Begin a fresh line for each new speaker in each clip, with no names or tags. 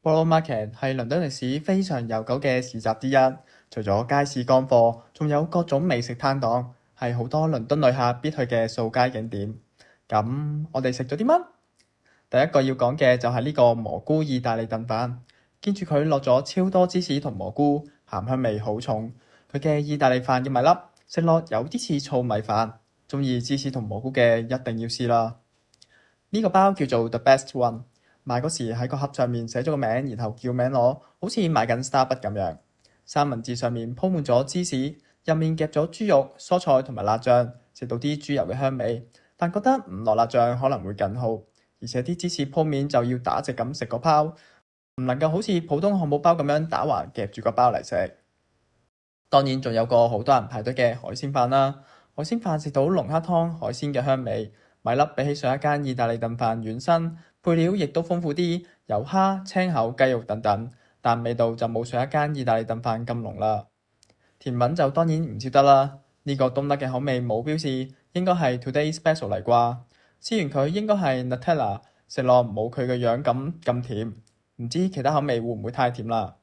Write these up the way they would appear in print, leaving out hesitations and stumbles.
Borough Market 係倫敦歷史非常悠久嘅市集之一，除咗街市乾貨，仲有各種美食攤檔，係好多倫敦旅客必去嘅掃街景點。咁我哋食咗啲乜？第一個要講嘅就係呢個蘑菇意大利燉飯，見住佢落咗超多芝士同蘑菇，鹹香味好重。佢嘅意大利飯嘅米粒食落有啲似糙米飯，鍾意芝士同蘑菇嘅一定要試啦。呢個包叫做 The Best One，買嗰時喺個盒上面寫咗個名，然後叫名攞，好似買緊 Starbucks 咁樣。三文治上面鋪滿咗芝士，入面夾咗豬肉、蔬菜同埋辣醬，食到啲豬油嘅香味。但覺得唔落辣醬可能會更好，而且啲芝士鋪面就要打直咁食個包，唔能夠好似普通漢堡包咁樣打橫夾住個包嚟食。當然仲有個好多人排隊嘅海鮮飯啦，海鮮飯食到龍蝦湯海鮮嘅香味，米粒比起上一間意大利燉飯軟身，配料亦都豐富啲，有蝦、青口、雞肉等等，但味道就冇上一間意大利燉飯咁濃啦。甜品就當然唔少得啦，呢個東德嘅口味冇標示，應該係 Today Special 嚟啩。試完佢應該係 Nutella，食落冇佢嘅樣咁甜，唔知其他口味會唔會太甜啦。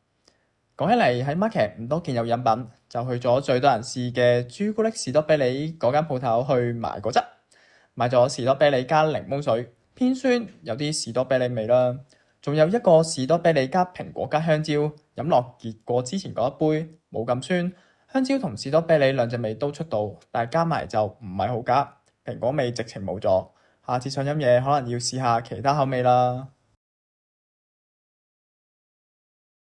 講起嚟喺 Market 唔多見有飲品，就去咗最多人試嘅朱古力士多啤梨嗰間鋪頭去買果汁，買咗士多啤梨加檸檬水，偏酸，有啲士多啤梨味啦。仲有一個士多啤梨加蘋果加香蕉，飲落結過之前嗰一杯，冇咁酸。香蕉同士多啤梨兩隻味都出到，但係加埋就唔係好夾，蘋果味直情冇咗。下次想飲嘢可能要試下其他口味啦。